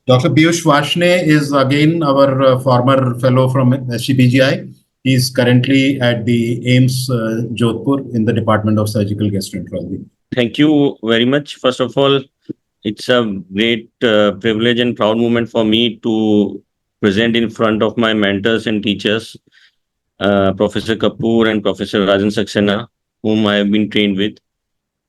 Dr. Peeyush Varshney is again our former fellow from SCPGI. He is currently at the AIIMS Jodhpur in the Department of Surgical Gastroenterology. Thank you very much. First of all, it's a great privilege and proud moment for me to present in front of my mentors and teachers, Professor Kapoor and Professor Rajan Saxena, whom I have been trained with.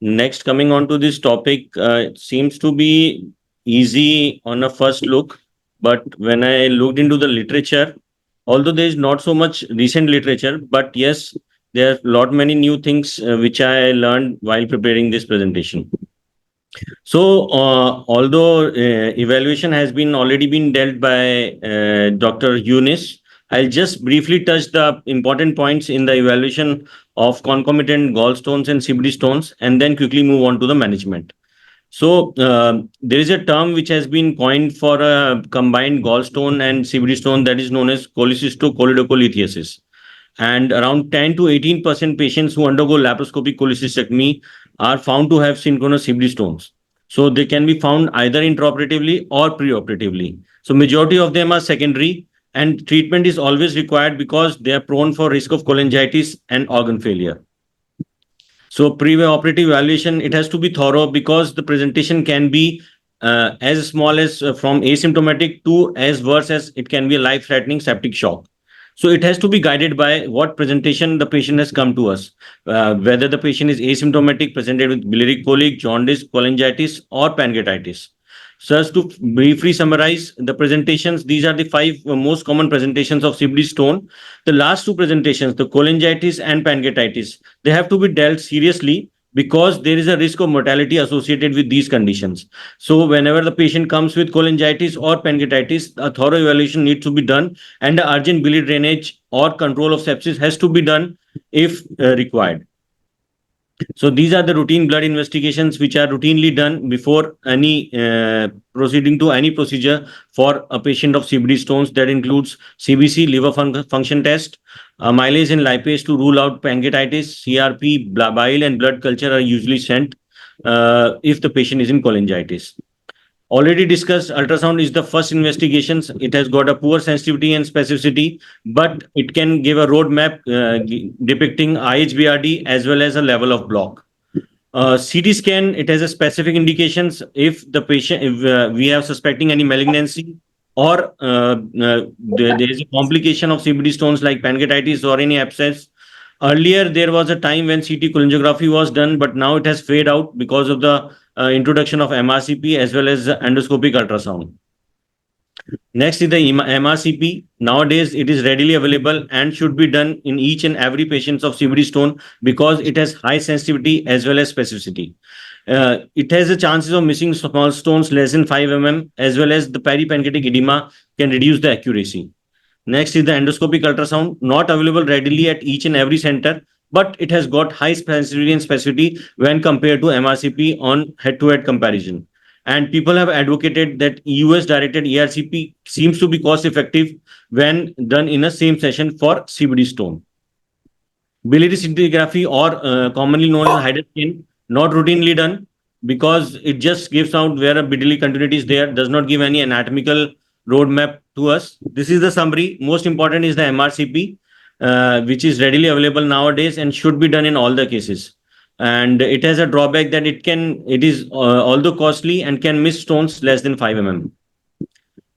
Next, coming on to this topic, it seems to be easy on a first look, but when I looked into the literature, although there is not so much recent literature, but yes, there are lot many new things which I learned while preparing this presentation. So, although evaluation has been already been dealt by Dr. Eunice, I'll just briefly touch the important points in the evaluation of concomitant gallstones and CBD stones, and then quickly move on to the management. So, there is a term which has been coined for a combined gallstone and CBD stone, that is known as cholecystocholelithiasis. And around 10 to 18% patients who undergo laparoscopic cholecystectomy are found to have synchronous CBD stones. So they can be found either intraoperatively or preoperatively. So majority of them are secondary, and treatment is always required because they are prone for risk of cholangitis and organ failure. So pre-operative evaluation, it has to be thorough because the presentation can be as small as from asymptomatic to as worse as it can be a life-threatening septic shock. So it has to be guided by what presentation the patient has come to us, whether the patient is asymptomatic, presented with biliary colic, jaundice, cholangitis, or pancreatitis. So as to briefly summarize the presentations, these are the five most common presentations of CBD stone. The last two presentations, the cholangitis and pancreatitis, they have to be dealt seriously because there is a risk of mortality associated with these conditions. So whenever the patient comes with cholangitis or pancreatitis, a thorough evaluation needs to be done, and the urgent biliary drainage or control of sepsis has to be done if required. So these are the routine blood investigations which are routinely done before any proceeding to any procedure for a patient of CBD stones. That includes CBC, liver function test, amylase and lipase to rule out pancreatitis, CRP, bile and blood culture are usually sent if the patient is in cholangitis. Already discussed, ultrasound is the first investigations. It has got a poor sensitivity and specificity, but it can give a roadmap depicting IHBRD as well as a level of block. CT scan, it has a specific indications if the patient, if we are suspecting any malignancy or there is a complication of CBD stones like pancreatitis or any abscess. Earlier, there was a time when CT cholangiography was done, but now it has faded out because of the introduction of MRCP as well as endoscopic ultrasound. Next is the MRCP. Nowadays, it is readily available and should be done in each and every patient of CBD stone because it has high sensitivity as well as specificity. It has the chances of missing small stones less than 5 mm as well as the peripancreatic edema can reduce the accuracy. Next is the endoscopic ultrasound, not available readily at each and every center, but it has got high sensitivity and specificity when compared to MRCP on head-to-head comparison. And people have advocated that US-directed ERCP seems to be cost-effective when done in a same session for CBD stone. Biliary scintigraphy, or commonly known as hydrous skin, not routinely done because it just gives out where a biliary continuity is there, does not give any anatomical roadmap to us. This is the summary. Most important is the MRCP, which is readily available nowadays and should be done in all the cases. And it has a drawback that it is although costly and can miss stones less than 5 mm.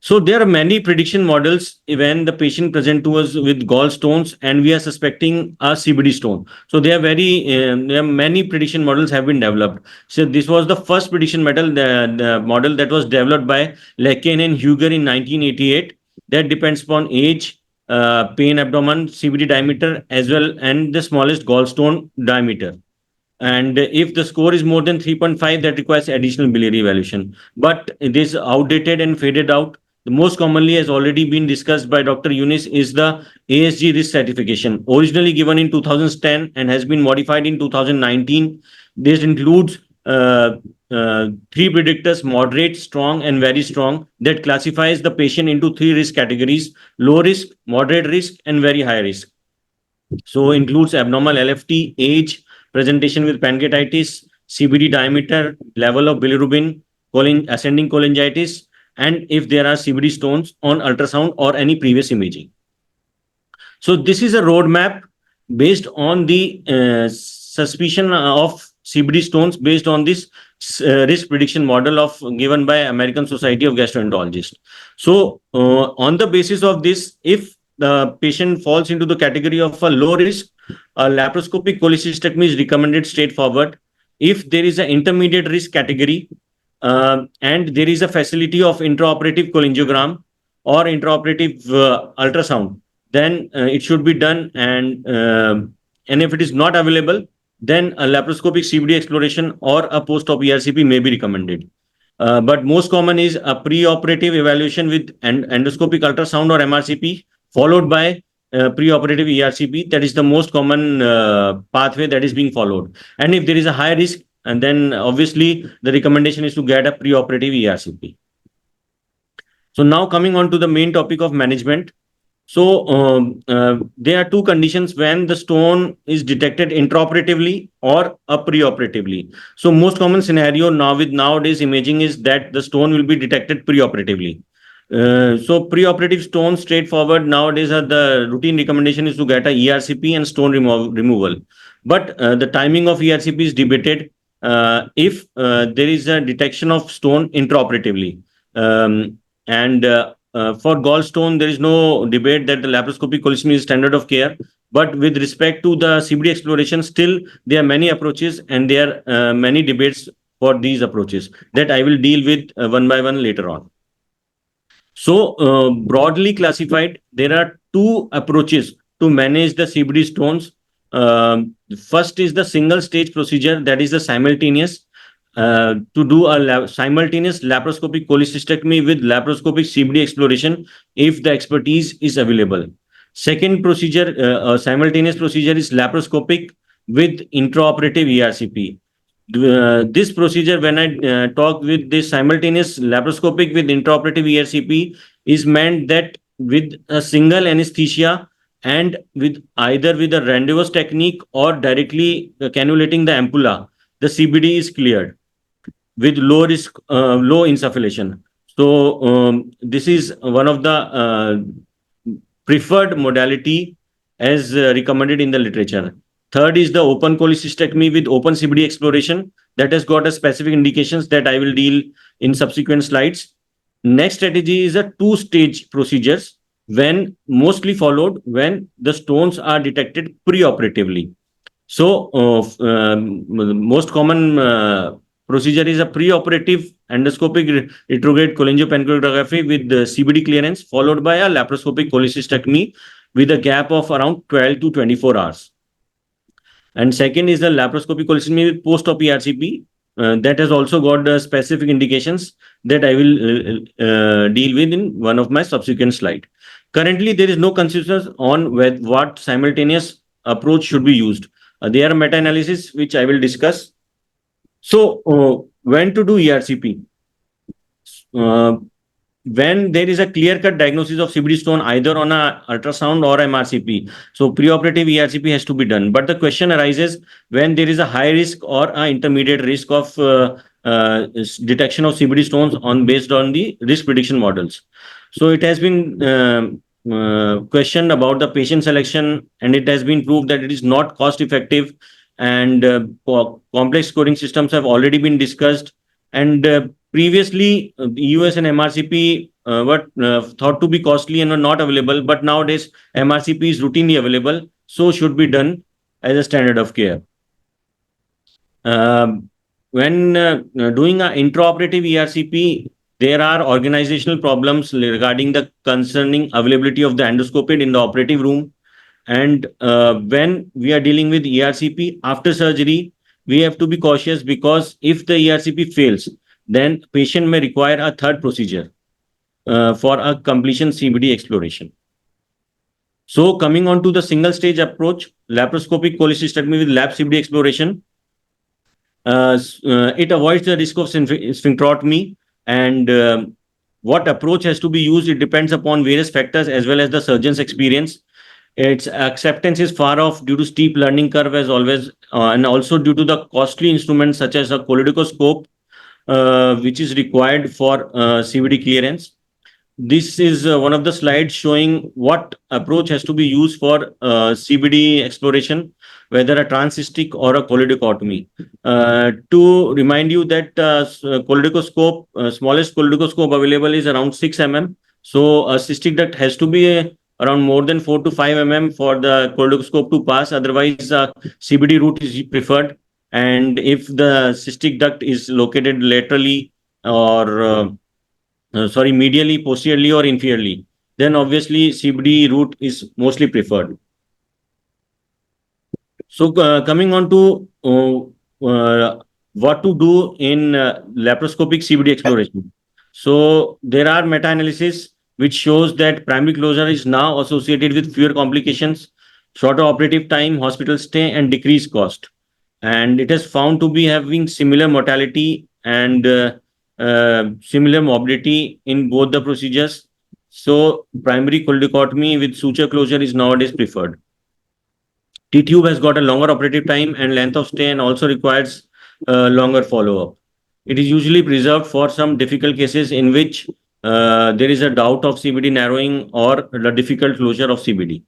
So there are many prediction models when the patient present to us with gallstones and we are suspecting a CBD stone. So there are many prediction models have been developed. So this was the first prediction model, the model that was developed by Lecken and Huger in 1988. That depends upon age, pain abdomen, CBD diameter as well, and the smallest gallstone diameter. And if the score is more than 3.5, that requires additional biliary evaluation. But it is outdated and faded out. The most commonly has already been discussed by Dr. Eunice is the ASG risk stratification, originally given in 2010 and has been modified in 2019. This includes three predictors: moderate, strong, and very strong, that classifies the patient into three risk categories: low risk, moderate risk, and very high risk. So includes abnormal LFT, age, presentation with pancreatitis, CBD diameter, level of bilirubin, ascending cholangitis, and if there are CBD stones on ultrasound or any previous imaging. So this is a roadmap based on the suspicion of CBD stones based on this risk prediction model of given by American Society of Gastroenterologists. So on the basis of this, if the patient falls into the category of a low risk, a laparoscopic cholecystectomy is recommended straightforward. If there is an intermediate risk category and there is a facility of intraoperative cholangiogram or intraoperative ultrasound, then it should be done. And if it is not available, then a laparoscopic CBD exploration or a post-op ERCP may be recommended. But most common is a pre-operative evaluation with endoscopic ultrasound or MRCP, followed by pre-operative ERCP. That is the most common pathway that is being followed. And if there is a high risk, and then obviously the recommendation is to get a pre-operative ERCP. So now coming on to the main topic of management. So there are two conditions when the stone is detected intraoperatively or preoperatively. So most common scenario now with nowadays imaging is that the stone will be detected preoperatively. So preoperative stone straightforward nowadays are the routine recommendation is to get a ERCP and stone removal. But the timing of ERCP is debated if there is a detection of stone intraoperatively. For gallstone, there is no debate that the laparoscopic cholecystectomy is standard of care. But with respect to the CBD exploration, still there are many approaches and there are many debates for these approaches that I will deal with one by one later on. So broadly classified, there are two approaches to manage the CBD stones. First is the single stage procedure, that is the simultaneous. To do a simultaneous laparoscopic cholecystectomy with laparoscopic CBD exploration if the expertise is available. Second procedure, simultaneous procedure is laparoscopic with intraoperative ERCP. This procedure, when I talk with this simultaneous laparoscopic with intraoperative ERCP, is meant that with a single anesthesia and with either with a Rendezvous technique or directly cannulating the ampulla, the CBD is cleared with low risk, low insufflation. So this is one of the preferred modality as recommended in the literature. Third is the open cholecystectomy with open CBD exploration that has got a specific indications that I will deal in subsequent slides. Next strategy is a two-stage procedures when mostly followed when the stones are detected preoperatively. So most common procedure is a preoperative endoscopic retrograde cholangiopancreatography with the CBD clearance, followed by a laparoscopic cholecystectomy with a gap of around 12 to 24 hours. And second is the laparoscopic cholecystectomy with post-op ERCP. That has also got specific indications that I will deal with in one of my subsequent slides. Currently, there is no consensus on what simultaneous approach should be used. There are meta-analysis which I will discuss. So when to do ERCP? When there is a clear-cut diagnosis of CBD stone either on a ultrasound or MRCP, so preoperative ERCP has to be done. But the question arises when there is a high risk or an intermediate risk of detection of CBD stones based on the risk prediction models. So it has been questioned about the patient selection, and it has been proved that it is not cost effective, and complex scoring systems have already been discussed. And previously, US and MRCP were thought to be costly and were not available, but nowadays MRCP is routinely available, so should be done as a standard of care. When doing an intraoperative ERCP, there are organizational problems regarding the concerning availability of the endoscope in the operative room. And when we are dealing with ERCP after surgery, we have to be cautious because if the ERCP fails, then patient may require a third procedure for a completion CBD exploration. So coming on to the single stage approach, laparoscopic cholecystectomy with lap CBD exploration, it avoids the risk of sphincterotomy, and what approach has to be used, it depends upon various factors as well as the surgeon's experience. Its acceptance is far off due to steep learning curve as always, and also due to the costly instruments such as a choledocoscope, which is required for CBD clearance. This is one of the slides showing what approach has to be used for CBD exploration, whether a transcystic or a choledochotomy. To remind you that choledocoscope, smallest choledocoscope available is around 6 mm. So a cystic duct has to be around more than 4 to 5 mm for the choledocoscope to pass. Otherwise, CBD route is preferred. And if the cystic duct is located laterally or medially, posteriorly, or inferiorly, then obviously CBD route is mostly preferred. So coming on to what to do in laparoscopic CBD exploration. So there are meta-analysis which shows that primary closure is now associated with fewer complications, shorter operative time, hospital stay, and decreased cost. And it has found to be having similar mortality and similar morbidity in both the procedures. So primary choledochotomy with suture closure is nowadays preferred. T-tube has got a longer operative time and length of stay and also requires longer follow-up. It is usually preserved for some difficult cases in which there is a doubt of CBD narrowing or the difficult closure of CBD.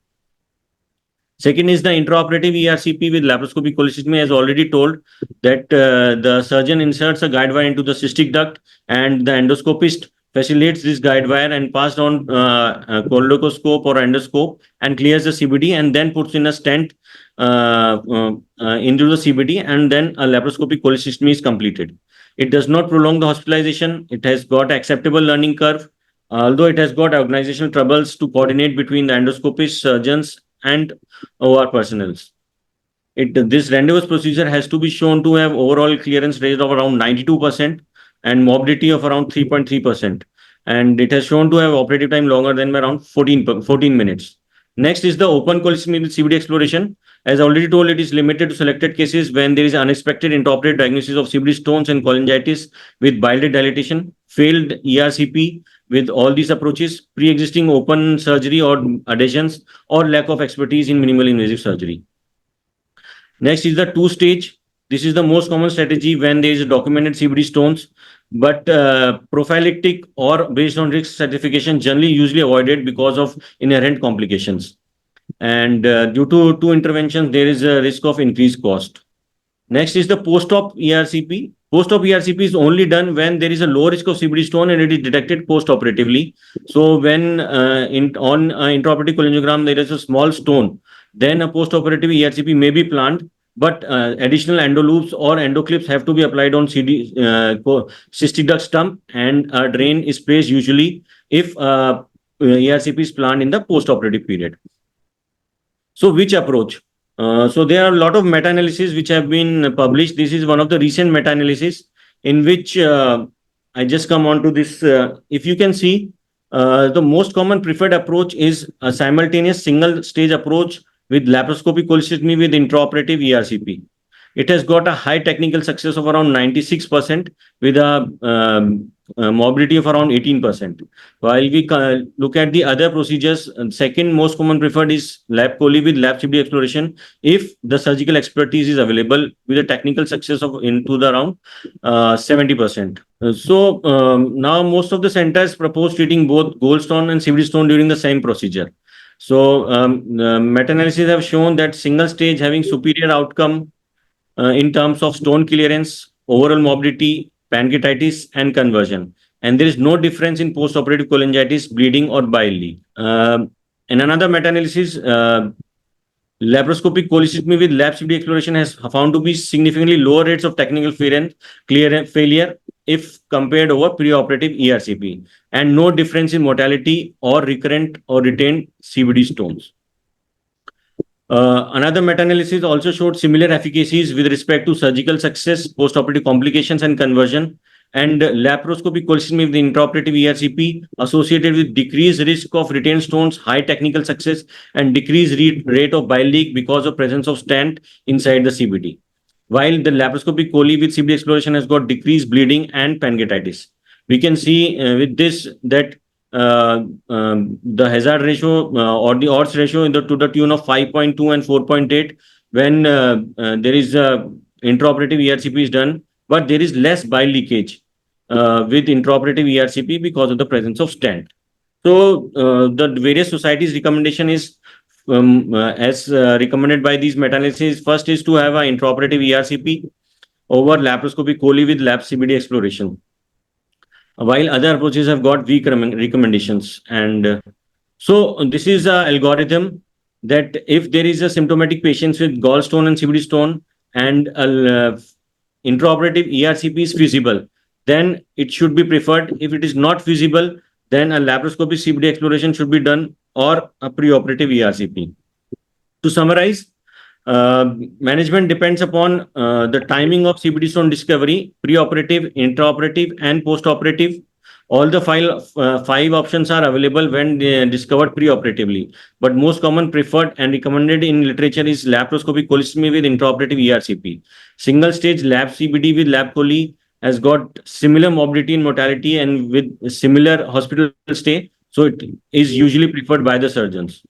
Second is the intraoperative ERCP with laparoscopic cholecystectomy. As already told that the surgeon inserts a guide wire into the cystic duct and the endoscopist facilitates this guide wire and passed on choledocoscope or endoscope and clears the CBD and then puts in a stent into the CBD, and then a laparoscopic cholecystectomy is completed. It does not prolong the hospitalization. It has got acceptable learning curve, although it has got organizational troubles to coordinate between the endoscopist, surgeons, and OR personnel. This randomized procedure has to be shown to have overall clearance rate of around 92% and morbidity of around 3.3%. And it has shown to have operative time longer than around 14 minutes. Next is the open cholecystectomy with CBD exploration. As already told, it is limited to selected cases when there is unexpected intraoperative diagnosis of CBD stones and cholangitis with bile duct dilatation, failed ERCP with all these approaches, pre-existing open surgery or adhesions, or lack of expertise in minimally invasive surgery. Next is the two-stage. This is the most common strategy when there is a documented CBD stones, but prophylactic or based on risk stratification generally usually avoided because of inherent complications. And due to two interventions, there is a risk of increased cost. Next is the post-op ERCP. Post-op ERCP is only done when there is a low risk of CBD stone and it is detected post-operatively. So when on intraoperative cholangiogram there is a small stone, then a post-operative ERCP may be planned, but additional endoloops or endoclips have to be applied on cystic duct stump, and a drain is placed usually if ERCP is planned in the post-operative period. So which approach? So there are a lot of meta-analyses which have been published. This is one of the recent meta-analysis in which I just come on to this. If you can see, the most common preferred approach is a simultaneous single stage approach with laparoscopic cholecystectomy with intraoperative ERCP. It has got a high technical success of around 96% with a morbidity of around 18%. While we look at the other procedures, second most common preferred is lap chole with lap CBD exploration if the surgical expertise is available, with a technical success of into the around 70%. So now most of the centers propose treating both gold stone and CBD stone during the same procedure. So meta-analyses have shown that single stage having superior outcome in terms of stone clearance, overall morbidity, pancreatitis, and conversion. And there is no difference in post-operative cholangitis, bleeding, or bile leak. In another meta-analysis, laparoscopic cholecystectomy with lap CBD exploration has found to be significantly lower rates of technical failure if compared over preoperative ERCP, and no difference in mortality or recurrent or retained CBD stones. Another meta-analysis also showed similar efficacies with respect to surgical success, post-operative complications, and conversion. And laparoscopic cholecystectomy with the intraoperative ERCP associated with decreased risk of retained stones, high technical success, and decreased rate of bile leak because of presence of stent inside the CBD. While the laparoscopic chole with CBD exploration has got decreased bleeding and pancreatitis. We can see with this that the hazard ratio or the odds ratio to the tune of 5.2 and 4.8 when there is intraoperative ERCP is done, but there is less bile leakage with intraoperative ERCP because of the presence of stent. So the various societies' recommendation is as recommended by these meta-analyses. First is to have an intraoperative ERCP over laparoscopic chole with lap CBD exploration, while other approaches have got weak recommendations. And so this is a algorithm that if there is a symptomatic patient with gallstone and CBD stone and intraoperative ERCP is feasible, then it should be preferred. If it is not feasible, then a laparoscopic CBD exploration should be done or a preoperative ERCP. To summarize, management depends upon the timing of CBD stone discovery, preoperative, intraoperative, and postoperative. All the five options are available when discovered preoperatively, but most common preferred and recommended in literature is laparoscopic cholecystectomy with intraoperative ERCP. Single stage lap CBD with lap chole has got similar morbidity and mortality and with similar hospital stay, so it is usually preferred by the surgeons.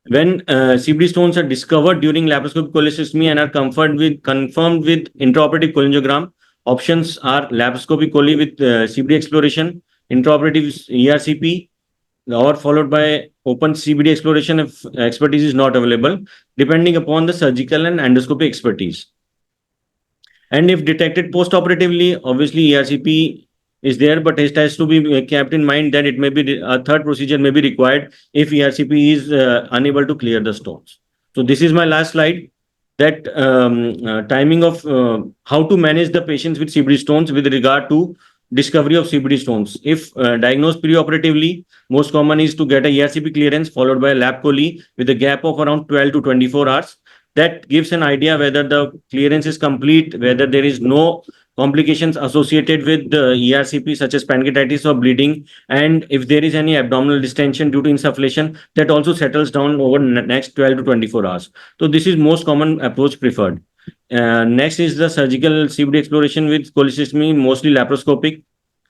When CBD stones are discovered during laparoscopic cholecystectomy and are confirmed with intraoperative cholangiogram, options are laparoscopic chole with CBD exploration, intraoperative ERCP, or followed by open CBD exploration if expertise is not available, depending upon the surgical and endoscopy expertise. And if detected postoperatively, obviously ERCP is there, but it has to be kept in mind that it may be a third procedure may be required if ERCP is unable to clear the stones. So this is my last slide, that timing of how to manage the patients with CBD stones with regard to discovery of CBD stones. If diagnosed preoperatively, most common is to get a ERCP clearance followed by a lap chole with a gap of around 12 to 24 hours. That gives an idea whether the clearance is complete, whether there is no complications associated with the ERCP such as pancreatitis or bleeding, and if there is any abdominal distension due to insufflation, that also settles down over next 12 to 24 hours. So this is most common approach preferred. Next is the surgical CBD exploration with cholecystectomy, mostly laparoscopic.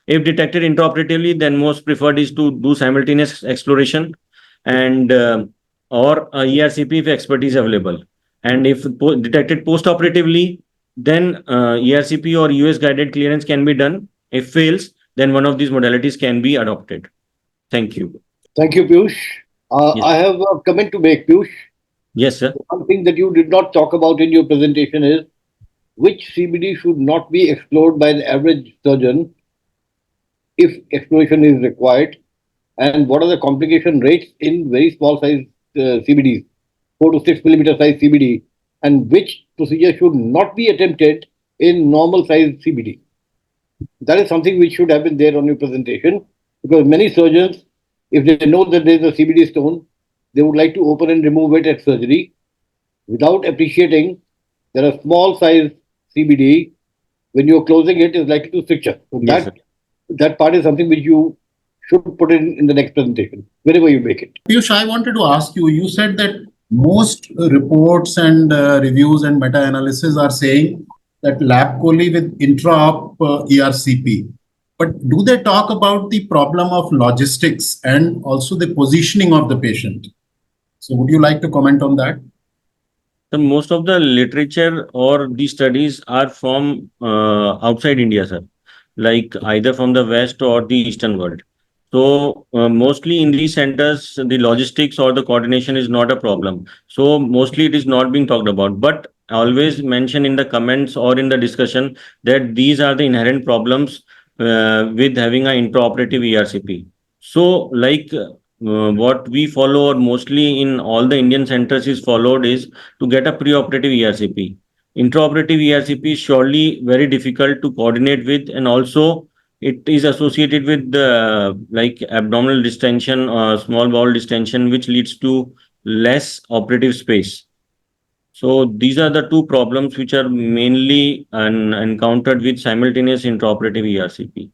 If detected intraoperatively, then most preferred is to do simultaneous exploration and or ERCP if expertise available. And if detected postoperatively, then ERCP or US guided clearance can be done. If fails, then one of these modalities can be adopted. Thank you. Thank you, Peeyush. Yes. I have a comment to make, Peeyush. Yes, sir. One thing that you did not talk about in your presentation is which CBD should not be explored by the average surgeon if exploration is required, and what are the complication rates in very small size CBDs, 4 to 6 millimeter size CBD, and which procedure should not be attempted in normal size CBD. That is something which should have been there on your presentation, because many surgeons, if they know that there is a CBD stone, they would like to open and remove it at surgery without appreciating that a small size CBD, when you're closing it, is likely to stricture. So Yes, sir. that part is something which you should put in the next presentation, wherever you make it. Piyush, I wanted to ask you, you said that most reports and reviews and meta-analysis are saying that lap chole with intra-op ERCP. But do they talk about the problem of logistics and also the positioning of the patient? So would you like to comment on that? So most of the literature or the studies are from outside India, sir, like either from the West or the Eastern world. So mostly in these centers, the logistics or the coordination is not a problem. So mostly it is not being talked about. But I always mention in the comments or in the discussion that these are the inherent problems with having an intraoperative ERCP. So like what we follow or mostly in all the Indian centers is followed is to get a preoperative ERCP. Intraoperative ERCP is surely very difficult to coordinate with, and also it is associated with the like abdominal distension or small bowel distension, which leads to less operative space. So these are the two problems which are mainly encountered with simultaneous intraoperative ERCP.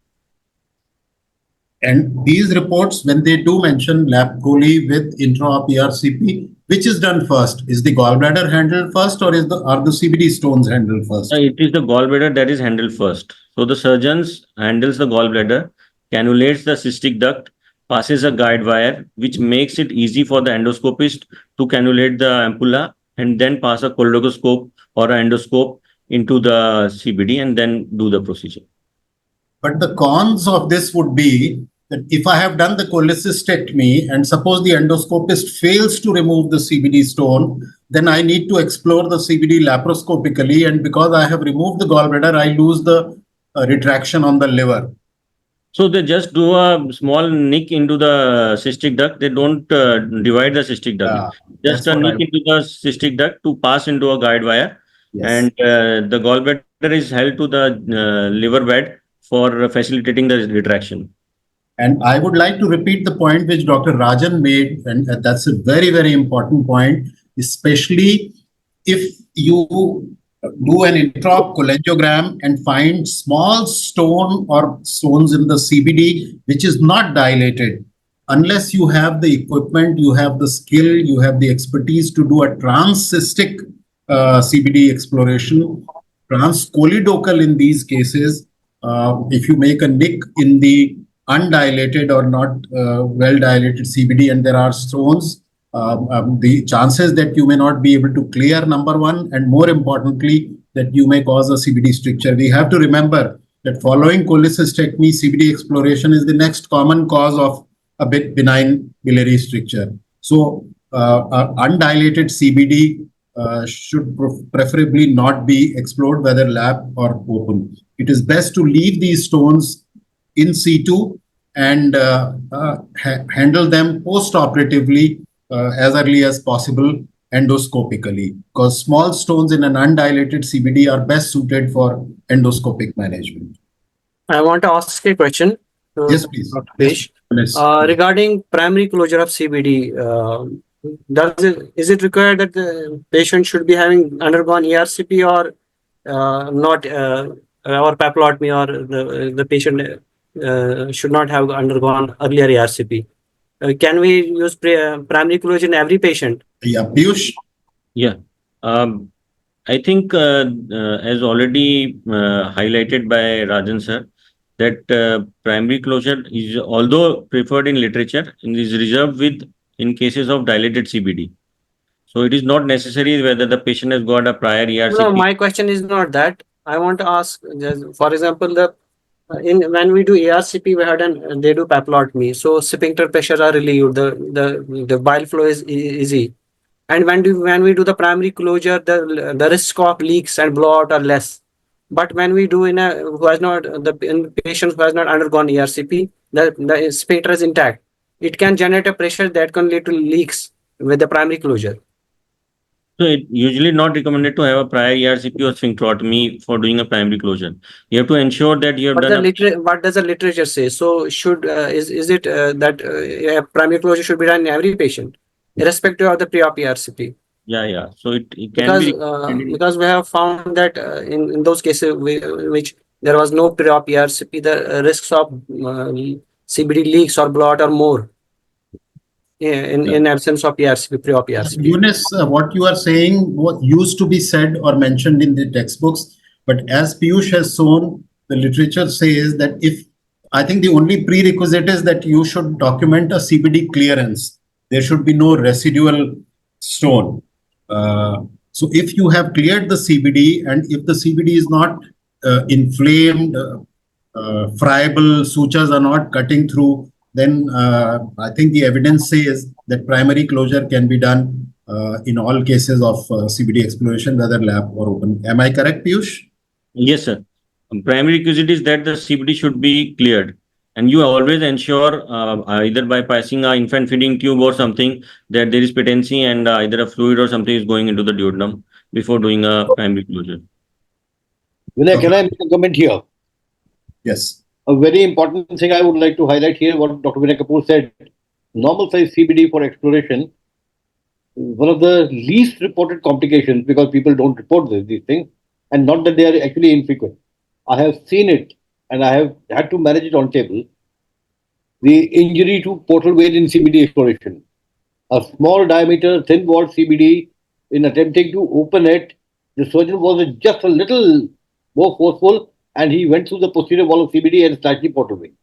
And these reports, when they do mention lap chole with intra-op ERCP, which is done first? Is the gallbladder handled first, or are the CBD stones handled first? It is the gallbladder that is handled first. So the surgeons handles the gallbladder, cannulates the cystic duct, passes a guide wire, which makes it easy for the endoscopist to cannulate the ampulla and then pass a cholecystoscope or an endoscope into the CBD and then do the procedure. But the cons of this would be that if I have done the cholecystectomy and suppose the endoscopist fails to remove the CBD stone, then I need to explore the CBD laparoscopically. And because I have removed the gallbladder, I lose the retraction on the liver. So they just do a small nick into the cystic duct. They don't divide the cystic duct. Just That's a what nick into the cystic duct to pass into a guide wire, and the gallbladder is held to the liver bed for facilitating the retraction. And I would like to repeat the point which Dr. Rajan made, and that's a very, very important point, especially if you do an intraop cholangiogram and find small stone or stones in the CBD which is not dilated. Unless you have the equipment, you have the skill, you have the expertise to do a transcystic CBD exploration, transcholedocal in these cases, if you make a nick in the undilated or not well dilated CBD and there are stones, the chances that you may not be able to clear, number one, and more importantly, that you may cause a CBD stricture. We have to remember that following cholecystectomy, CBD exploration is the next common cause of a bit benign biliary stricture. So, undilated CBD should preferably not be explored, whether lab or open. It is best to leave these stones in situ and handle them post-operatively as early as possible endoscopically, because small stones in an undilated CBD are best suited for endoscopic management. I want to ask a question to Yes, please. Dr. Peeyush. Yes. Regarding primary closure of CBD, is it required that the patient should be having undergone ERCP or not, or papillotomy, or the patient should not have undergone earlier ERCP? Can we use primary closure in every patient? Yeah, Peeyush? Yeah. I think as already highlighted by Rajan sir, that primary closure is, although preferred in literature, is reserved in cases of dilated CBD. So it is not necessary whether the patient has got a prior ERCP. No, my question is not that. I want to ask, for example, when we do ARCP, we had they do papillotomy, so sphincter pressure are relieved, the bile flow is easy, and when we do the primary closure, the risk of leaks and blowout are less. But when we do in patient who has not undergone ERCP, the sphincter is intact. It can generate a pressure that can lead to leaks with the primary closure. So it usually not recommended to have a prior ERCP or sphincterotomy for doing a primary closure. You have to ensure that you have done. What does the literature say? So should is it that primary closure should be done in every patient, irrespective of the pre-op ERCP? Yeah. So it can be because we have found that in those cases which there was no pre-op ERCP, the risks of CBD leaks or blowout are more. In absence of ERCP, pre-op ERCP. Eunice, what you are saying what used to be said or mentioned in the textbooks, but as Peeyush has shown, the literature says that I think the only prerequisite is that you should document a CBD clearance. There should be no residual stone. So if you have cleared the CBD and if the CBD is not inflamed, friable, sutures are not cutting through, then I think the evidence says that primary closure can be done in all cases of CBD exploration, whether lab or open. Am I correct, Peeyush? Yes, sir. Primary requisite is that the CBD should be cleared. And you always ensure either by passing an infant feeding tube or something that there is patency and either a fluid or something is going into the duodenum before doing a primary closure. Vinay, can I make a comment here? Yes. A very important thing I would like to highlight here, what Dr. Vinay Kapoor said, normal size CBD for exploration, one of the least reported complications, because people don't report these things, and not that they are actually infrequent. I have seen it and I have had to manage it on table. The injury to portal vein in CBD exploration. A small diameter, thin walled CBD, in attempting to open it, the surgeon was just a little more forceful and he went through the posterior wall of CBD and slightly portal vein.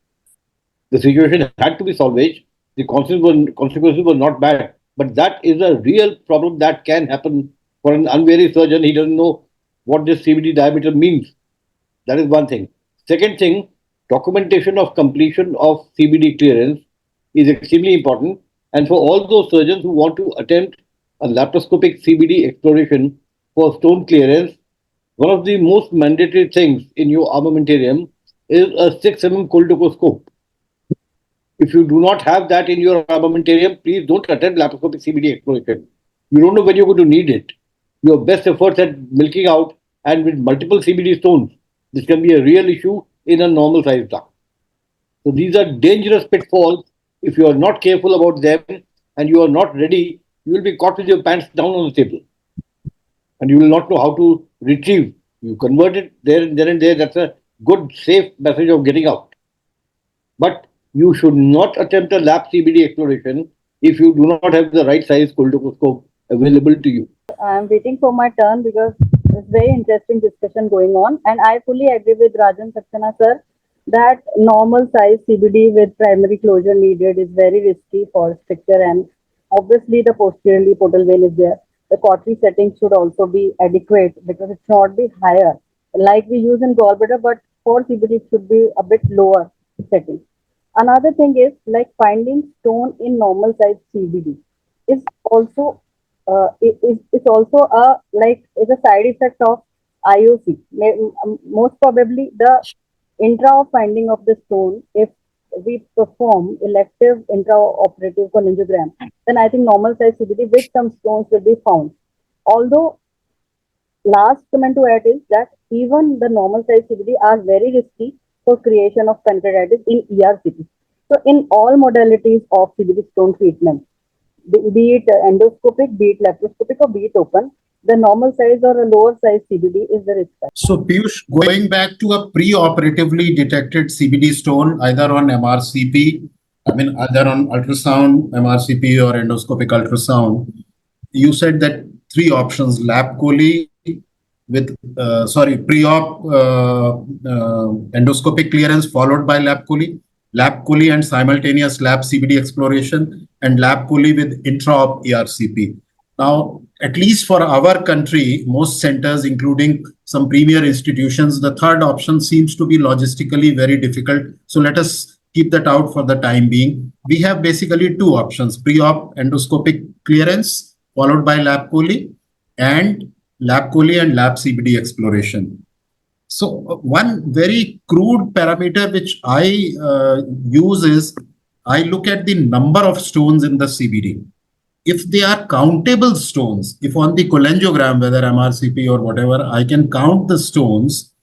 The situation had to be salvaged. The consequences were not bad, but that is a real problem that can happen for an unwary surgeon. He doesn't know what this CBD diameter means. That is one thing. Second thing, documentation of completion of CBD clearance is extremely important. And for all those surgeons who want to attempt a laparoscopic CBD exploration for stone clearance, one of the most mandatory things in your armamentarium is a 6 cholecystoscope. If you do not have that in your armamentarium, please don't attempt laparoscopic CBD exploration. You don't know when you're going to need it. Your best efforts at milking out and with multiple CBD stones, this can be a real issue in a normal size duct. So these are dangerous pitfalls. If you are not careful about them and you are not ready, you will be caught with your pants down on the table. And you will not know how to retrieve. You convert it there and there. That's a good, safe message of getting out. But you should not attempt a lap CBD exploration if you do not have the right size cholecystoscope available to you. I'm waiting for my turn because it's very interesting discussion going on, and I fully agree with Rajan Saxena sir that normal size CBD with primary closure needed is very risky for stricture, and obviously the posteriorly portal vein is there. The cautery setting should also be adequate because it should not be higher like we use in gallbladder, but for CBD it should be a bit lower setting. Another thing is like finding stone in normal size CBD is also it's also a is a side effect of IOC. Most probably the intra of finding of the stone, if we perform elective intraoperative cholangiogram, then I think normal size CBD with some stones will be found. Although last comment to add is that even the normal size CBD are very risky for creation of pancreatitis in ERCP. So in all modalities of CBD stone treatment, be it endoscopic, be it laparoscopic, or be it open, the normal size or a lower size CBD is the risk factor. So Peeyush, going back to a pre-operatively detected CBD stone, either on MRCP, either on ultrasound, MRCP or endoscopic ultrasound, you said that three options: lap chole with pre-op endoscopic clearance followed by lap chole and simultaneous lap CBD exploration, and lap chole with intra-op ERCP. Now, at least for our country, most centers, including some premier institutions, the third option seems to be logistically very difficult. So let us keep that out for the time being. We have basically two options: pre-op endoscopic clearance followed by lap chole and lap CBD exploration. So one very crude parameter which I use is I look at the number of stones in the CBD. If they are countable stones, if on the cholangiogram, whether MRCP or whatever, I can count the stones,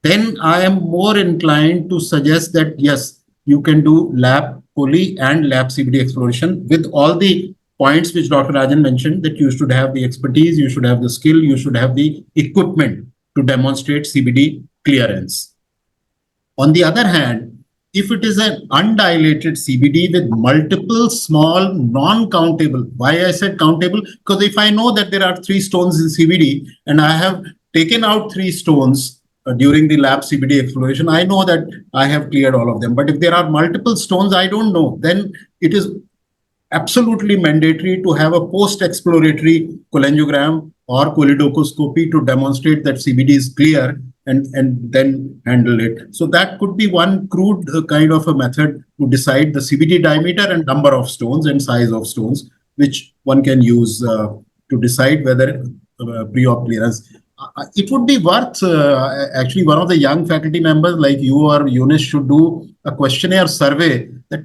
then I am more inclined to suggest that yes, you can do lap chole and lap CBD exploration with all the points which Dr. Rajan mentioned, that you should have the expertise, you should have the skill, you should have the equipment to demonstrate CBD clearance. On the other hand, if it is an undilated CBD with multiple small non-countable, why I said countable? Because if I know that there are 3 stones in CBD and I have taken out 3 stones during the lap CBD exploration, I know that I have cleared all of them. But if there are multiple stones, I don't know. Then it is absolutely mandatory to have a post-exploratory cholangiogram or choledocoscopy to demonstrate that CBD is clear and then handle it. So that could be one crude kind of a method to decide the CBD diameter and number of stones and size of stones, which one can use to decide whether pre-op clearance. It would be worth, actually, one of the young faculty members like you or Eunice should do a questionnaire survey that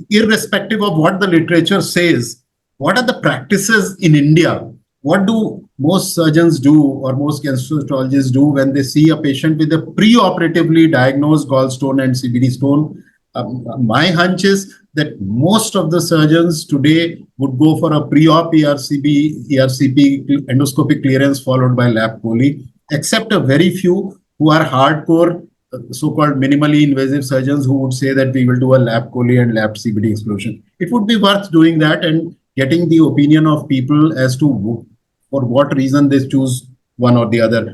irrespective of what the literature says, what are the practices in India? What do most surgeons do or most gastroenterologists do when they see a patient with a pre-operatively diagnosed gallstone and CBD stone? My hunch is that most of the surgeons today would go for a pre-op ERCP endoscopic clearance followed by lap chole, except a very few who are hardcore so-called minimally invasive surgeons who would say that we will do a lap chole and lap CBD explosion. It would be worth doing that and getting the opinion of people as to for what reason they choose one or the other.